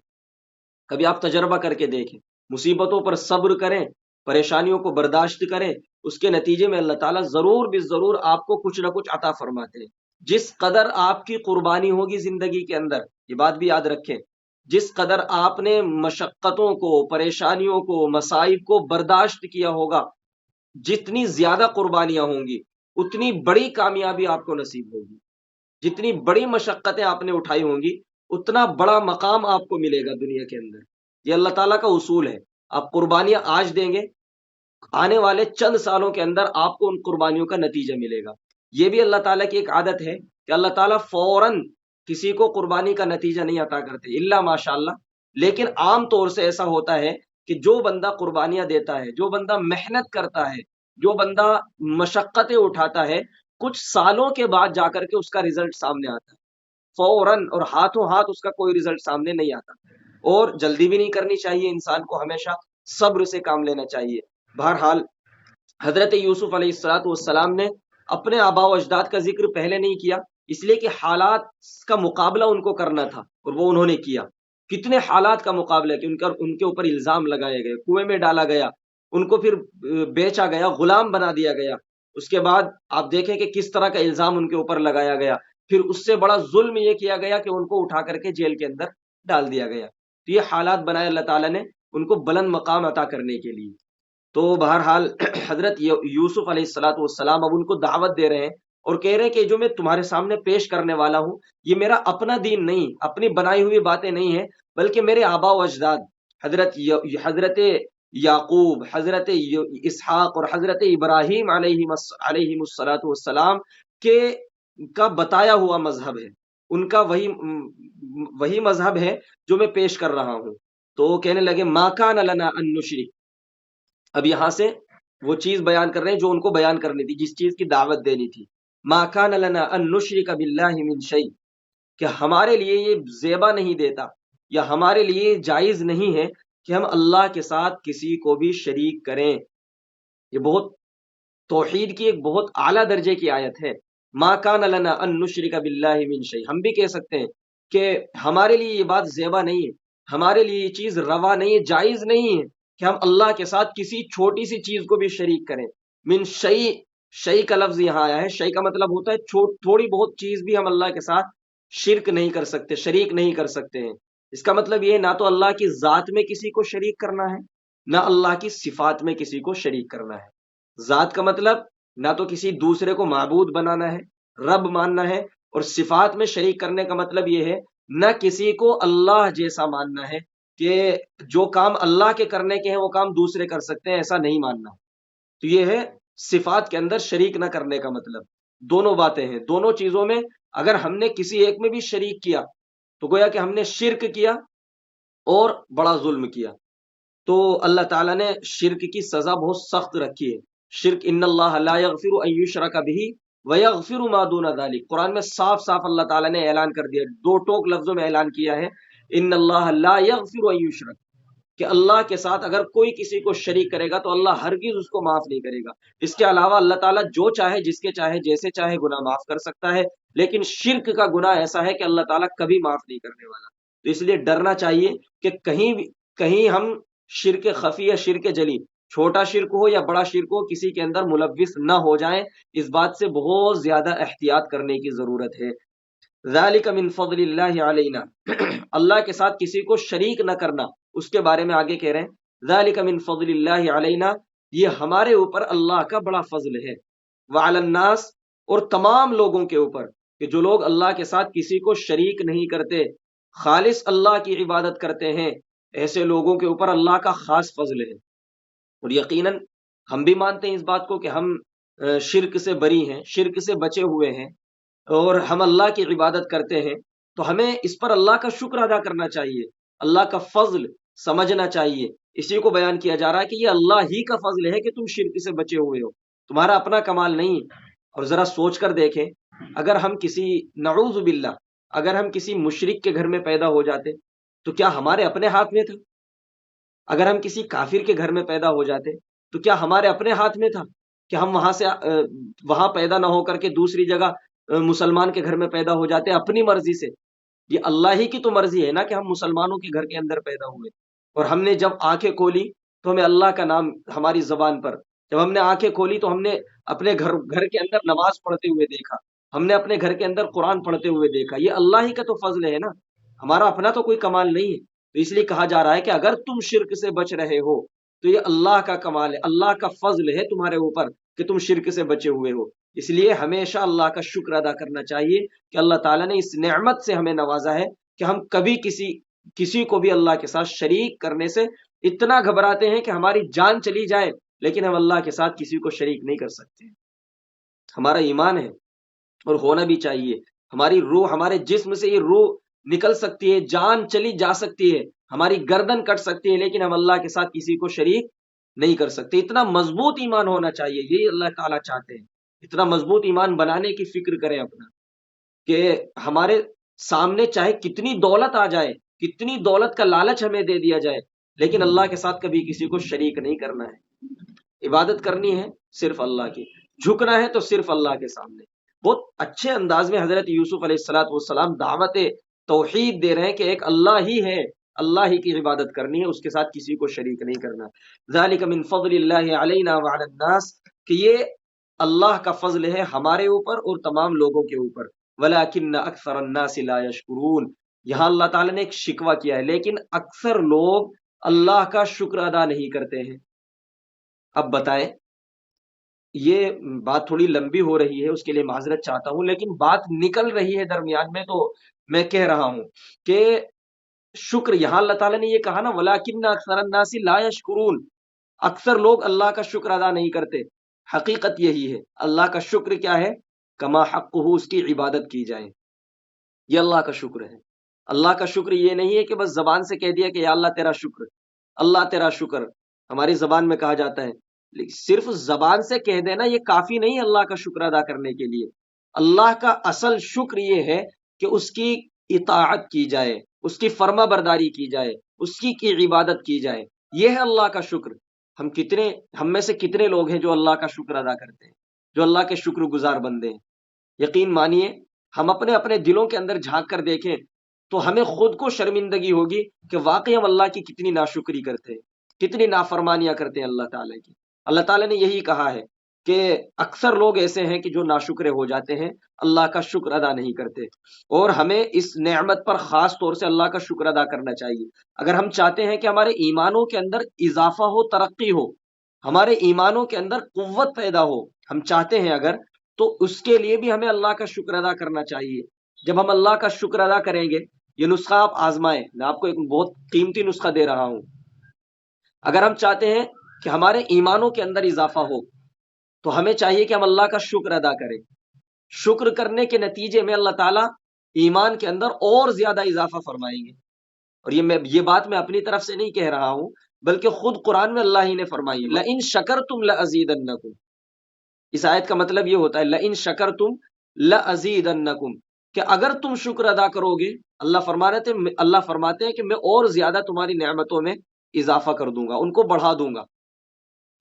کبھی آپ تجربہ کر کے دیکھیں، مصیبتوں پر صبر کریں، پریشانیوں کو برداشت کریں، اس کے نتیجے میں اللہ تعالیٰ ضرور بھی ضرور آپ کو کچھ نہ کچھ عطا فرماتے ہیں۔ جس قدر آپ کی قربانی ہوگی زندگی کے اندر، یہ بات بھی یاد رکھیں، جس قدر آپ نے مشقتوں کو، پریشانیوں کو، مصائب کو برداشت کیا ہوگا، جتنی زیادہ قربانیاں ہوں گی اتنی بڑی کامیابی آپ کو نصیب ہوگی۔ جتنی بڑی مشقتیں آپ نے اٹھائی ہوں گی اتنا بڑا مقام آپ کو ملے گا دنیا کے اندر۔ یہ اللہ تعالیٰ کا اصول ہے۔ آپ قربانیاں آج دیں گے، آنے والے چند سالوں کے اندر آپ کو ان قربانیوں کا نتیجہ ملے گا۔ یہ بھی اللہ تعالیٰ کی ایک عادت ہے کہ اللہ تعالیٰ فوراً کسی کو قربانی کا نتیجہ نہیں عطا کرتے، الا ماشاء اللہ۔ لیکن عام طور سے ایسا ہوتا ہے کہ جو بندہ قربانیاں دیتا ہے، جو بندہ محنت کرتا ہے، جو بندہ مشقتیں اٹھاتا ہے، کچھ سالوں کے بعد جا کر کے اس کا رزلٹ سامنے آتا ہے، فوراً اور ہاتھوں ہاتھ اس کا کوئی رزلٹ سامنے نہیں آتا۔ اور جلدی بھی نہیں کرنی چاہیے، انسان کو ہمیشہ صبر سے کام لینا چاہیے۔ بہرحال حضرت یوسف علیہ الصلاۃ والسلام نے اپنے آباء و اجداد کا ذکر پہلے نہیں کیا، اس لیے کہ حالات کا مقابلہ ان کو کرنا تھا اور وہ انہوں نے کیا۔ کتنے حالات کا مقابلہ کہ ان کے اوپر الزام لگائے گئے، کنویں میں ڈالا گیا، ان کو پھر بیچا گیا، غلام بنا دیا گیا۔ اس کے بعد آپ دیکھیں کہ کس طرح کا الزام ان کے اوپر لگایا گیا، پھر اس سے بڑا ظلم یہ کیا گیا کہ ان کو اٹھا کر کے جیل کے اندر ڈال دیا گیا۔ تو یہ حالات بنائے اللہ تعالیٰ نے ان کو بلند مقام عطا کرنے کے لیے۔ تو بہرحال حضرت یوسف علیہ الصلاۃ والسلام اب ان کو دعوت دے رہے ہیں اور کہہ رہے ہیں کہ جو میں تمہارے سامنے پیش کرنے والا ہوں یہ میرا اپنا دین نہیں، اپنی بنائی ہوئی باتیں نہیں ہیں، بلکہ میرے آباء و اجداد حضرت یعقوب، حضرت اسحاق اور حضرت ابراہیم علیہ الصلاۃ والسلام کے کا بتایا ہوا مذہب ہے، ان کا وہی مذہب ہے جو میں پیش کر رہا ہوں۔ تو کہنے لگے ما کان لنا ان نشرک، اب یہاں سے وہ چیز بیان کر رہے ہیں جو ان کو بیان کرنی تھی، جس چیز کی دعوت دینی تھی۔ ما کان لنا ان نشرک باللہ من شیء، کہ ہمارے لیے یہ زیبا نہیں دیتا یا ہمارے لیے جائز نہیں ہے کہ ہم اللہ کے ساتھ کسی کو بھی شریک کریں۔ یہ بہت توحید کی ایک بہت اعلیٰ درجے کی آیت ہے۔ ما کان لنا ان نشرک باللہ من شیء، ہم بھی کہہ سکتے ہیں کہ ہمارے لیے یہ بات زیبا نہیں ہے، ہمارے لیے یہ چیز روا نہیں ہے، جائز نہیں ہے کہ ہم اللہ کے ساتھ کسی چھوٹی سی چیز کو بھی شریک کریں۔ من شیء، شیء کا لفظ یہاں آیا ہے، شیء کا مطلب ہوتا ہے تھوڑی بہت چیز بھی ہم اللہ کے ساتھ شرک نہیں کر سکتے، شریک نہیں کر سکتے ہیں۔ اس کا مطلب یہ نہ تو اللہ کی ذات میں کسی کو شریک کرنا ہے، نہ اللہ کی صفات میں کسی کو شریک کرنا ہے۔ ذات کا مطلب نہ تو کسی دوسرے کو معبود بنانا ہے، رب ماننا ہے، اور صفات میں شریک کرنے کا مطلب یہ ہے نہ کسی کو اللہ جیسا ماننا ہے کہ جو کام اللہ کے کرنے کے ہیں وہ کام دوسرے کر سکتے ہیں، ایسا نہیں ماننا۔ تو یہ ہے صفات کے اندر شریک نہ کرنے کا مطلب۔ دونوں باتیں ہیں، دونوں چیزوں میں اگر ہم نے کسی ایک میں بھی شریک کیا تو گویا کہ ہم نے شرک کیا اور بڑا ظلم کیا۔ تو اللہ تعالیٰ نے شرک کی سزا بہت سخت رکھی ہے۔ شرک ان اللہ لا یغفر ان یشرک بہ ویغفر ما دون ذلک، قرآن میں صاف صاف اللہ تعالیٰ نے اعلان کر دیا، دو ٹوک لفظوں میں اعلان کیا ہے، ان اللہ لا یغفر ان یشرک، کہ اللہ کے ساتھ اگر کوئی کسی کو شریک کرے گا تو اللہ ہرگز اس کو معاف نہیں کرے گا۔ اس کے علاوہ اللہ تعالیٰ جو چاہے، جس کے چاہے، جیسے چاہے گناہ معاف کر سکتا ہے، لیکن شرک کا گناہ ایسا ہے کہ اللہ تعالیٰ کبھی معاف نہیں کرنے والا۔ تو اس لیے ڈرنا چاہیے کہ کہیں ہم شرک خفی یا شرک جلی، چھوٹا شرک ہو یا بڑا شرک ہو، کسی کے اندر ملوث نہ ہو جائیں۔ اس بات سے بہت زیادہ احتیاط کرنے کی ضرورت ہے۔ ذالک من فضل اللہ علینا، اللہ کے ساتھ کسی کو شریک نہ کرنا، اس کے بارے میں آگے کہہ رہے ہیں ذالک من فضل اللہ علینا، یہ ہمارے اوپر اللہ کا بڑا فضل ہے، وعلی الناس، اور تمام لوگوں کے اوپر، کہ جو لوگ اللہ کے ساتھ کسی کو شریک نہیں کرتے، خالص اللہ کی عبادت کرتے ہیں، ایسے لوگوں کے اوپر اللہ کا خاص فضل ہے۔ اور یقیناً ہم بھی مانتے ہیں اس بات کو کہ ہم شرک سے بری ہیں، شرک سے بچے ہوئے ہیں، اور ہم اللہ کی عبادت کرتے ہیں، تو ہمیں اس پر اللہ کا شکر ادا کرنا چاہیے، اللہ کا فضل سمجھنا چاہیے۔ اسی کو بیان کیا جا رہا ہے کہ یہ اللہ ہی کا فضل ہے کہ تم شرک سے بچے ہوئے ہو، تمہارا اپنا کمال نہیں۔ اور ذرا سوچ کر دیکھیں، اگر ہم کسی، نعوذ باللہ، اگر ہم کسی مشرک کے گھر میں پیدا ہو جاتے تو کیا ہمارے اپنے ہاتھ میں تھا؟ اگر ہم کسی کافر کے گھر میں پیدا ہو جاتے تو کیا ہمارے اپنے ہاتھ میں تھا کہ ہم وہاں سے وہاں پیدا نہ ہو کر کے دوسری جگہ مسلمان کے گھر میں پیدا ہو جاتے اپنی مرضی سے؟ یہ اللہ ہی کی تو مرضی ہے نا کہ ہم مسلمانوں کے گھر کے اندر پیدا ہوئے، اور ہم نے جب آنکھیں کھولی تو ہمیں اللہ کا نام ہماری زبان پر، جب ہم نے آنکھیں کھولی تو ہم نے اپنے گھر کے اندر نماز پڑھتے ہوئے دیکھا، ہم نے اپنے گھر کے اندر قرآن پڑھتے ہوئے دیکھا۔ یہ اللہ ہی کا تو فضل ہے نا، ہمارا اپنا تو کوئی کمال نہیں ہے۔ تو اس لیے کہا جا رہا ہے کہ اگر تم شرک سے بچ رہے ہو تو یہ اللہ کا کمال ہے، اللہ کا فضل ہے تمہارے اوپر کہ تم شرک سے بچے ہوئے ہو۔ اس لیے ہمیشہ اللہ کا شکر ادا کرنا چاہیے کہ اللہ تعالیٰ نے اس نعمت سے ہمیں نوازا ہے کہ ہم کبھی کسی کو بھی اللہ کے ساتھ شریک کرنے سے اتنا گھبراتے ہیں کہ ہماری جان چلی جائے، لیکن ہم اللہ کے ساتھ کسی کو شریک نہیں کر سکتے۔ ہمارا ایمان ہے اور ہونا بھی چاہیے۔ ہماری روح، ہمارے جسم سے یہ روح نکل سکتی ہے، جان چلی جا سکتی ہے، ہماری گردن کٹ سکتی ہے، لیکن ہم اللہ کے ساتھ کسی کو شریک نہیں کر سکتے۔ اتنا مضبوط ایمان ہونا چاہیے، یہی اللہ تعالیٰ چاہتے ہیں۔ اتنا مضبوط ایمان بنانے کی فکر کریں اپنا، کہ ہمارے سامنے چاہے کتنی دولت آ جائے، کتنی دولت کا لالچ ہمیں دے دیا جائے، لیکن اللہ کے ساتھ کبھی کسی کو شریک نہیں کرنا ہے۔ عبادت کرنی ہے صرف اللہ کی، جھکنا ہے تو صرف اللہ کے سامنے۔ بہت اچھے انداز میں حضرت یوسف علیہ السلام دعوت توحید دے رہے ہیں کہ ایک اللہ ہی ہے، اللہ ہی کی عبادت کرنی ہے، اس کے ساتھ کسی کو شریک نہیں کرنا۔ ذالک من فضل اللہ علینا وعلی الناس، کہ یہ اللہ کا فضل ہے ہمارے اوپر اور تمام لوگوں کے اوپر۔ ولکن اکثر الناس لا یشکرون، یہاں اللہ تعالیٰ نے ایک شکوہ کیا ہے، لیکن اکثر لوگ اللہ کا شکر ادا نہیں کرتے ہیں۔ اب بتائیں، یہ بات تھوڑی لمبی ہو رہی ہے، اس کے لیے معذرت چاہتا ہوں، لیکن بات نکل رہی ہے درمیان میں، تو میں کہہ رہا ہوں کہ شکر، یہاں اللہ تعالیٰ نے یہ کہا نا وَلَٰكِنَّ أَكْثَرَ النَّاسِ لَا يَشْكُرُونَ، اکثر لوگ اللہ کا شکر ادا نہیں کرتے۔ حقیقت یہی ہے، اللہ کا شکر کیا ہے؟ کما حق ہو، اس کی عبادت کی جائے، یہ اللہ کا شکر ہے۔ اللہ کا شکر یہ نہیں ہے کہ بس زبان سے کہہ دیا کہ یا اللہ تیرا شکر، اللہ تیرا شکر، ہماری زبان میں کہا جاتا ہے، لیکن صرف زبان سے کہہ دینا یہ کافی نہیں ہے اللہ کا شکر ادا کرنے کے لیے۔ اللہ کا اصل شکر یہ ہے کہ اس کی اطاعت کی جائے، اس کی فرما برداری کی جائے، اس کی عبادت کی جائے، یہ ہے اللہ کا شکر۔ ہم میں سے کتنے لوگ ہیں جو اللہ کا شکر ادا کرتے ہیں، جو اللہ کے شکر گزار بندے ہیں؟ یقین مانیے، ہم اپنے دلوں کے اندر جھانک کر دیکھیں تو ہمیں خود کو شرمندگی ہوگی کہ واقعی ہم اللہ کی کتنی ناشکری کرتے ہیں، کتنی نافرمانیاں کرتے ہیں اللہ تعالیٰ کی۔ اللہ تعالیٰ نے یہی کہا ہے کہ اکثر لوگ ایسے ہیں کہ جو ناشکرے ہو جاتے ہیں، اللہ کا شکر ادا نہیں کرتے، اور ہمیں اس نعمت پر خاص طور سے اللہ کا شکر ادا کرنا چاہیے۔ اگر ہم چاہتے ہیں کہ ہمارے ایمانوں کے اندر اضافہ ہو، ترقی ہو، ہمارے ایمانوں کے اندر قوت پیدا ہو، ہم چاہتے ہیں اگر، تو اس کے لیے بھی ہمیں اللہ کا شکر ادا کرنا چاہیے۔ جب ہم اللہ کا شکر ادا کریں گے، یہ نسخہ آپ آزمائیں، میں آپ کو ایک بہت قیمتی نسخہ دے رہا ہوں۔ اگر ہم چاہتے ہیں کہ ہمارے ایمانوں کے اندر اضافہ ہو تو ہمیں چاہیے کہ ہم اللہ کا شکر ادا کریں۔ شکر کرنے کے نتیجے میں اللہ تعالیٰ ایمان کے اندر اور زیادہ اضافہ فرمائیں گے. اور یہ بات میں اپنی طرف سے نہیں کہہ رہا ہوں، بلکہ خود قرآن میں اللہ ہی نے فرمائی ہے لَإِن شَكَرْتُمْ لَأَزِيدَنَّكُمْ. اس آیت کا مطلب یہ ہوتا ہے لَإِن شَكَرْتُمْ لَأَزِيدَنَّكُمْ کہ اگر تم شکر ادا کرو گے، اللہ فرماتے ہیں کہ میں اور زیادہ تمہاری نعمتوں میں اضافہ کر دوں گا، ان کو بڑھا دوں گا.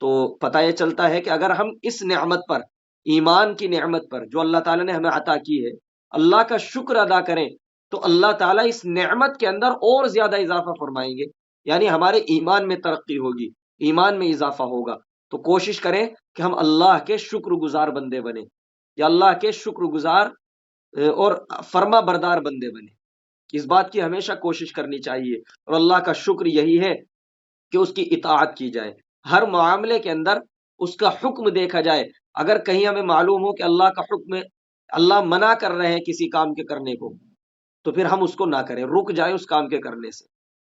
تو پتہ یہ چلتا ہے کہ اگر ہم اس نعمت پر، ایمان کی نعمت پر جو اللہ تعالیٰ نے ہمیں عطا کی ہے، اللہ کا شکر ادا کریں تو اللہ تعالیٰ اس نعمت کے اندر اور زیادہ اضافہ فرمائیں گے. یعنی ہمارے ایمان میں ترقی ہوگی، ایمان میں اضافہ ہوگا. تو کوشش کریں کہ ہم اللہ کے شکر گزار بندے بنیں، یا اللہ کے شکر گزار اور فرما بردار بندے بنیں. اس بات کی ہمیشہ کوشش کرنی چاہیے. اور اللہ کا شکر یہی ہے کہ اس کی اطاعت کی جائے، ہر معاملے کے اندر اس کا حکم دیکھا جائے. اگر کہیں ہمیں معلوم ہو کہ اللہ کا حکم، اللہ منع کر رہے ہیں کسی کام کے کرنے کو، تو پھر ہم اس کو نہ کریں، رک جائیں اس کام کے کرنے سے،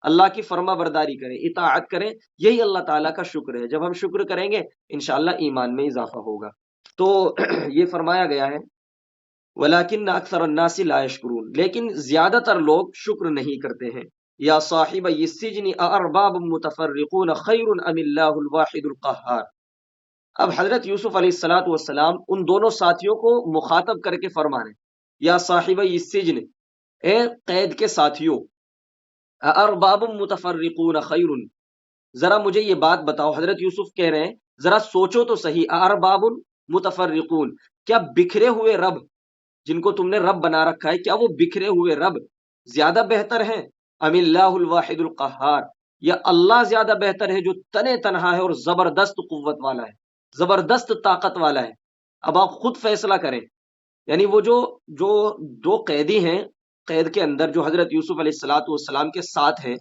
اللہ کی فرما برداری کریں، اطاعت کریں. یہی اللہ تعالیٰ کا شکر ہے. جب ہم شکر کریں گے انشاءاللہ ایمان میں اضافہ ہوگا. تو یہ فرمایا گیا ہے وَلَكِنَّ أَكْثَرَ النَّاسِ لَا يَشْكُرُونَ، لیکن زیادہ تر لوگ شکر نہیں کرتے ہیں. یا صاحب السجن أَأَرْبَابٌ مُتَفَرِّقُونَ خَيْرٌ أَمِ اللَّهُ الْوَاحِدُ الْقَهَّارُ. اب حضرت یوسف علیہ السلام ان دونوں ساتھیوں کو مخاطب کر کے فرما رہے ہیں یا صاحب السجن، اے قید کے ساتھیوں، أَأَرْبَابٌ مُتَفَرِّقُونَ خَيْرٌ، ذرا مجھے یہ بات بتاؤ. حضرت یوسف کہہ رہے ہیں ذرا سوچو تو صحیح، أَأَرْبَابٌ مُتَفَرِّقُونَ، کیا بکھرے ہوئے رب جن کو تم نے رب بنا رکھا ہے، کیا وہ بکھرے ہوئے رب زیادہ بہتر ہیں، ام اللہ الواحد القہار، یا اللہ زیادہ بہتر ہے جو تنے تنہا ہے اور زبردست قوت والا ہے، زبردست طاقت والا ہے. اب آپ خود فیصلہ کریں. یعنی وہ جو دو قیدی ہیں قید کے اندر جو حضرت یوسف علیہ السلام کے ساتھ ہیں،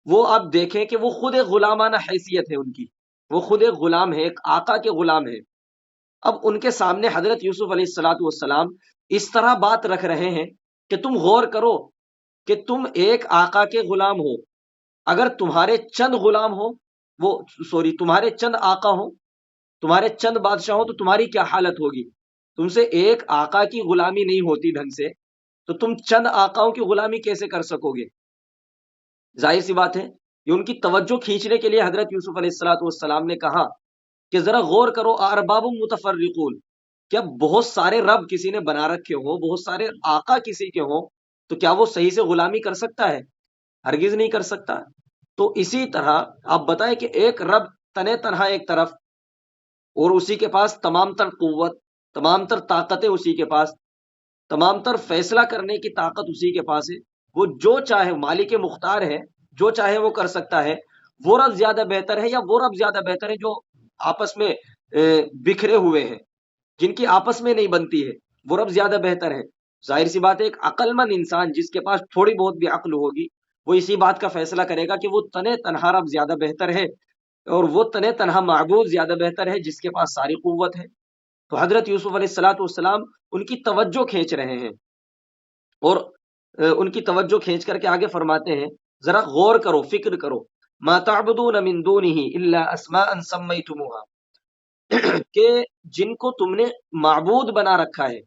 وہ آپ دیکھیں کہ وہ خود ایک غلامانہ حیثیت ہے ان کی، وہ خود ایک غلام ہے، ایک آقا کے غلام ہے. اب ان کے سامنے حضرت یوسف علیہ السلام اس طرح بات رکھ رہے ہیں کہ تم غور کرو کہ تم ایک آقا کے غلام ہو. اگر تمہارے چند غلام ہو، تمہارے چند آقا ہو، تمہارے چند بادشاہ ہو، تو تمہاری کیا حالت ہوگی. تم سے ایک آقا کی غلامی نہیں ہوتی ڈھنگ سے، تو تم چند آقاؤں کی غلامی کیسے کر سکو گے. ظاہر سی بات ہے یہ ان کی توجہ کھینچنے کے لیے حضرت یوسف علیہ السلام نے کہا کہ ذرا غور کرو، ارباب متفرقون، کیا بہت سارے رب کسی نے بنا رکھے ہوں، بہت سارے آقا کسی کے ہوں، تو کیا وہ صحیح سے غلامی کر سکتا ہے؟ ہرگز نہیں کر سکتا. تو اسی طرح آپ بتائیں کہ ایک رب تنے تنہا ایک طرف، اور اسی کے پاس تمام تر قوت، تمام تر طاقتیں اسی کے پاس، تمام تر فیصلہ کرنے کی طاقت اسی کے پاس ہے. وہ جو چاہے، مالک مختار ہے، جو چاہے وہ کر سکتا ہے. وہ رب زیادہ بہتر ہے یا وہ رب زیادہ بہتر ہے جو آپس میں بکھرے ہوئے ہیں، جن کی آپس میں نہیں بنتی ہے؟ وہ رب زیادہ بہتر ہے. ظاہر سی بات ہے ایک عقل مند انسان جس کے پاس تھوڑی بہت بھی عقل ہوگی، وہ اسی بات کا فیصلہ کرے گا کہ وہ تنے تنہا رب زیادہ بہتر ہے، اور وہ تنے تنہا معبود زیادہ بہتر ہے جس کے پاس ساری قوت ہے. تو حضرت یوسف علیہ السلام ان کی توجہ کھینچ رہے ہیں، اور ان کی توجہ کھینچ کر کے آگے فرماتے ہیں ذرا غور کرو، فکر کرو. ما تعبدون من دونه الا اسماء سميتموها، کہ جن کو تم نے معبود بنا رکھا ہے،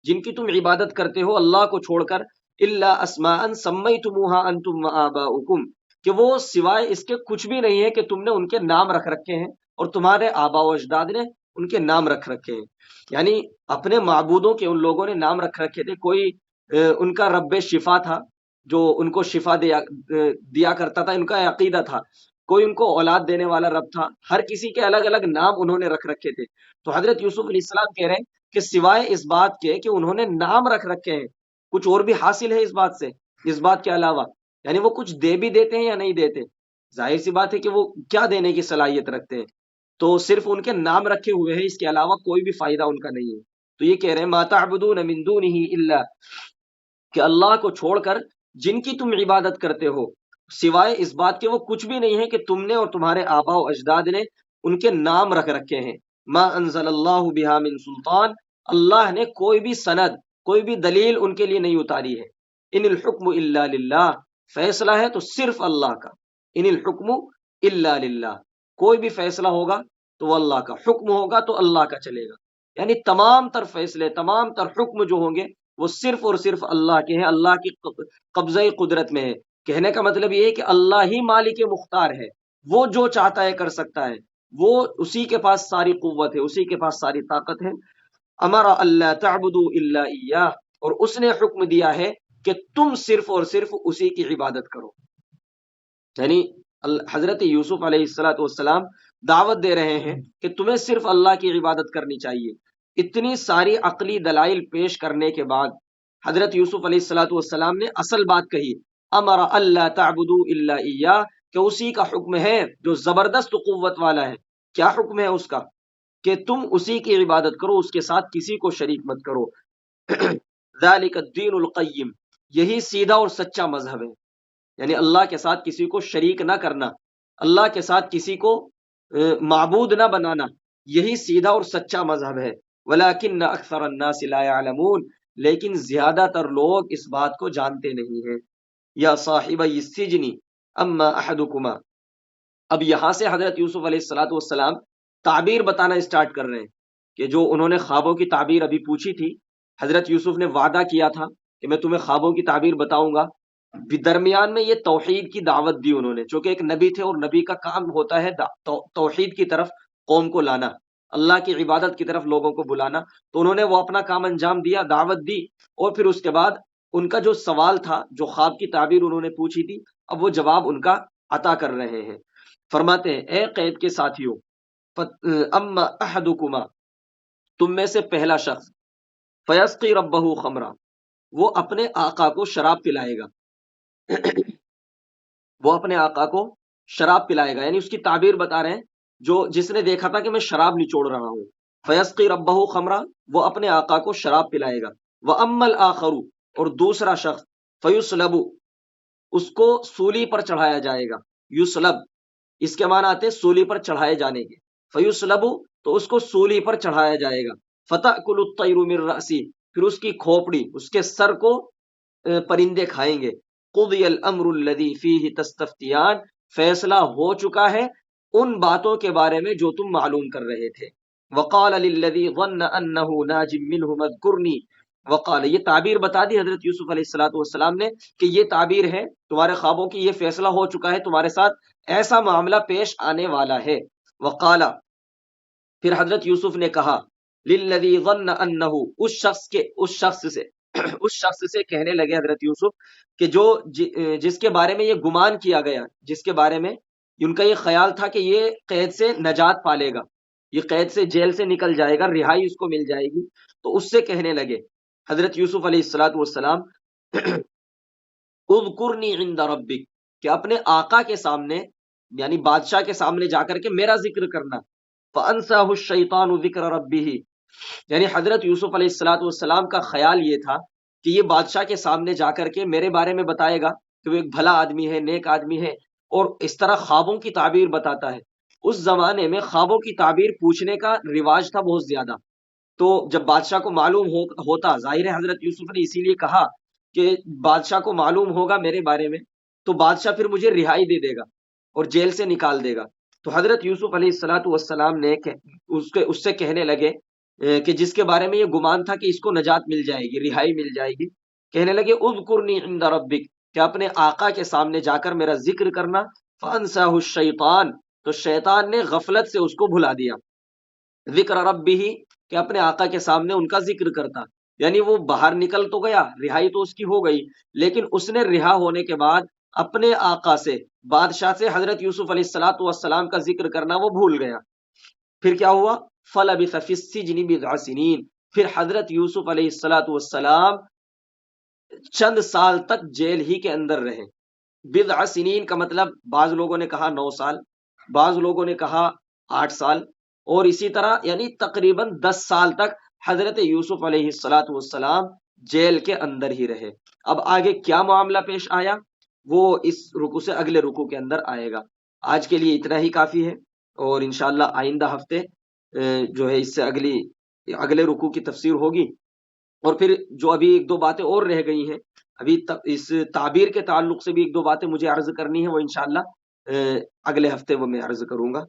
جن کی تم عبادت کرتے ہو اللہ کو چھوڑ کر، الا اسماء سميتموها انتم وآباؤكم، کہ وہ سوائے اس کے کچھ بھی نہیں ہے کہ تم نے ان کے نام رکھ رکھے ہیں اور تمہارے آبا و اجداد نے ان کے نام رکھ رکھے ہیں. یعنی اپنے معبودوں کے ان لوگوں نے نام رکھ رکھے تھے. کوئی ان کا رب شفا تھا جو ان کو شفا دیا کرتا تھا، ان کا عقیدہ تھا. کوئی ان کو اولاد دینے والا رب تھا. ہر کسی کے الگ الگ نام انہوں نے رکھ رکھے تھے. تو حضرت یوسف علیہ السلام کہہ رہے ہیں کہ سوائے اس بات کے کہ انہوں نے نام رکھ رکھے ہیں، کچھ اور بھی حاصل ہے اس بات سے، اس بات کے علاوہ؟ یعنی وہ کچھ دے بھی دیتے ہیں یا نہیں دیتے؟ ظاہر سی بات ہے کہ وہ کیا دینے کی صلاحیت رکھتے ہیں. تو صرف ان کے نام رکھے ہوئے ہیں، اس کے علاوہ کوئی بھی فائدہ ان کا نہیں ہے. تو یہ کہہ رہے ہیں ما تعبدون من دونه الا، کہ اللہ کو چھوڑ کر جن کی تم عبادت کرتے ہو سوائے اس بات کے وہ کچھ بھی نہیں ہے کہ تم نے اور تمہارے آبا و اجداد نے ان کے نام رکھ رکھے ہیں. ما انزل اللہ بها من سلطان، اللہ نے کوئی بھی سند، کوئی بھی دلیل ان کے لیے نہیں اتاری ہے. ان الحکم الا للہ، فیصلہ ہے تو صرف اللہ کا. ان الحکم الا للہ، کوئی بھی فیصلہ ہوگا تو وہ اللہ کا، حکم ہوگا تو اللہ کا چلے گا. یعنی تمام تر فیصلے، تمام تر حکم جو ہوں گے وہ صرف اور صرف اللہ کے ہیں، اللہ کی قبضہ قدرت میں ہے۔ کہنے کا مطلب یہ ہے کہ اللہ ہی مالک مختار ہے، وہ جو چاہتا ہے کر سکتا ہے، وہ اسی کے پاس ساری قوت ہے، اسی کے پاس ساری طاقت ہے۔ امر اللہ تعبدوا الا ایاہ، اور اس نے حکم دیا ہے کہ تم صرف اور صرف اسی کی عبادت کرو۔ یعنی حضرت یوسف علیہ السلاۃ والسلام دعوت دے رہے ہیں کہ تمہیں صرف اللہ کی عبادت کرنی چاہیے۔ اتنی ساری عقلی دلائل پیش کرنے کے بعد حضرت یوسف علیہ السلاۃ والسلام نے اصل بات کہی، امر اللہ تعبدوا الا ایاہ، کہ اسی کا حکم ہے جو زبردست قوت والا ہے۔ کیا حکم ہے اس کا؟ کہ تم اسی کی عبادت کرو، اس کے ساتھ کسی کو شریک مت کرو۔ ذالک الدین القیم، یہی سیدھا اور سچا مذہب ہے، یعنی اللہ کے ساتھ کسی کو شریک نہ کرنا، اللہ کے ساتھ کسی کو معبود نہ بنانا، یہی سیدھا اور سچا مذہب ہے۔ ولیکن اکثر الناس لا يعلمون، لیکن زیادہ تر لوگ اس بات کو جانتے نہیں ہیں۔ یا صاحب السجن اما احدکما، اب یہاں سے حضرت یوسف علیہ الصلوۃ والسلام تعبیر بتانا اسٹارٹ کر رہے ہیں کہ جو انہوں نے خوابوں کی تعبیر ابھی پوچھی تھی، حضرت یوسف نے وعدہ کیا تھا کہ میں تمہیں خوابوں کی تعبیر بتاؤں گا، درمیان میں یہ توحید کی دعوت دی انہوں نے، چونکہ ایک نبی تھے اور نبی کا کام ہوتا ہے توحید کی طرف قوم کو لانا، اللہ کی عبادت کی طرف لوگوں کو بلانا، تو انہوں نے وہ اپنا کام انجام دیا، دعوت دی، اور پھر اس کے بعد ان کا جو سوال تھا، جو خواب کی تعبیر انہوں نے پوچھی تھی، اب وہ جواب ان کا عطا کر رہے ہیں۔ فرماتے ہیں اے قید کے ساتھیوں، اما احدکما، تم میں سے پہلا شخص، فیسقی ربہ خمرا، وہ اپنے آقا کو شراب پلائے گا، وہ اپنے آقا کو شراب پلائے گا، یعنی اس کی تعبیر بتا رہے ہیں، جو جس نے دیکھا تھا کہ میں شراب نچوڑ رہا ہوں، فیسقی ربہ خمرا، وہ اپنے آقا کو شراب پلائے گا، واما الاخر، اور دوسرا شخص، فیصلب، اس کو سولی پر چڑھایا جائے گا، یسلب، اس کے معنی آتے ہیں سولی پر چڑھائے جانے کے، فیصلب، تو اس کو سولی پر چڑھایا جائے گا، فتأکل الطیر من رأسی، پھر اس کی کھوپڑی، اس کے سر کو پرندے کھائیں گے، قضی الامر الذی فیہ تستفتیان، فیصلہ ہو چکا ہے ان باتوں کے بارے میں جو تم معلوم کر رہے تھے، وقال للذی ظن انہ ناج منہ اذکرنی، وقال، یہ تعبیر بتا دی حضرت یوسف علیہ الصلوۃ والسلام نے کہ یہ تعبیر ہے، تمہارے خوابوں کی یہ فیصلہ ہو چکا ہے، تمہارے ساتھ ایسا معاملہ پیش آنے والا ہے۔ وقال، پھر حضرت یوسف نے کہا، للذی ظن انہ، اس شخص سے کہنے لگے حضرت یوسف کہ جو جس کے بارے میں یہ گمان کیا گیا، جس کے بارے میں ان کا یہ خیال تھا کہ یہ قید سے نجات پالے گا، یہ قید سے جیل سے نکل جائے گا، رہائی اس کو مل جائے گی، تو اس سے کہنے لگے حضرت یوسف علیہ الصلوۃ والسلام، اذکرنی عند ربک، کہ اپنے آقا کے سامنے، یعنی بادشاہ کے سامنے جا کر کے میرا ذکر کرنا، فانساہ الشیطان ذکر ربہ، یعنی حضرت یوسف علیہ الصلوۃ والسلام کا خیال یہ تھا کہ یہ بادشاہ کے سامنے جا کر کے میرے بارے میں بتائے گا کہ وہ ایک بھلا آدمی ہے، نیک آدمی ہے، اور اس طرح خوابوں کی تعبیر بتاتا ہے۔ اس زمانے میں خوابوں کی تعبیر پوچھنے کا رواج تھا بہت زیادہ، تو جب بادشاہ کو معلوم ہوتا، ظاہر ہے حضرت یوسف نے اسی لیے کہا کہ بادشاہ کو معلوم ہوگا میرے بارے میں تو بادشاہ پھر مجھے رہائی دے دے گا اور جیل سے نکال دے گا، تو حضرت یوسف علیہ الصلوۃ والسلام نے اس سے کہنے لگے کہ جس کے بارے میں یہ گمان تھا کہ اس کو نجات مل جائے گی، رہائی مل جائے گی، کہنے لگے اذکرنی عند ربک، کہ اپنے آقا کے سامنے جا کر میرا ذکر کرنا، فانساہ الشیطان، تو شیطان نے غفلت سے اس کو بھلا دیا، ذکر ربہ، کہ اپنے آقا کے سامنے ان کا ذکر کرتا، یعنی وہ باہر نکل تو گیا، رہائی تو اس کی ہو گئی، لیکن اس نے رہا ہونے کے بعد اپنے آقا سے، بادشاہ سے حضرت یوسف علیہ الصلوۃ والسلام کا ذکر کرنا وہ بھول گیا۔ پھر کیا ہوا؟ فلبث فی السجن بضع سنین، پھر حضرت یوسف علیہ الصلوۃ والسلام چند سال تک جیل ہی کے اندر رہے۔ بضع سنین کا مطلب بعض لوگوں نے کہا 9 سال، بعض لوگوں نے کہا 8 سال، اور اسی طرح یعنی تقریباً 10 سال تک حضرت یوسف علیہ الصلوۃ والسلام جیل کے اندر ہی رہے۔ اب آگے کیا معاملہ پیش آیا وہ اس رکوع سے اگلے رکوع کے اندر آئے گا۔ آج کے لیے اتنا ہی کافی ہے، اور انشاءاللہ آئندہ ہفتے جو ہے اس سے اگلے رکوع کی تفسیر ہوگی، اور پھر جو ابھی ایک دو باتیں اور رہ گئی ہیں، ابھی اس تعبیر کے تعلق سے بھی ایک دو باتیں مجھے عرض کرنی ہے، وہ انشاءاللہ اگلے ہفتے وہ میں عرض کروں گا۔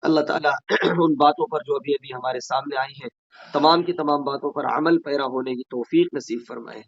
اللہ تعالیٰ ان باتوں پر جو ابھی ابھی ہمارے سامنے آئی ہیں، تمام کی تمام باتوں پر عمل پیرا ہونے کی توفیق نصیب فرمائے۔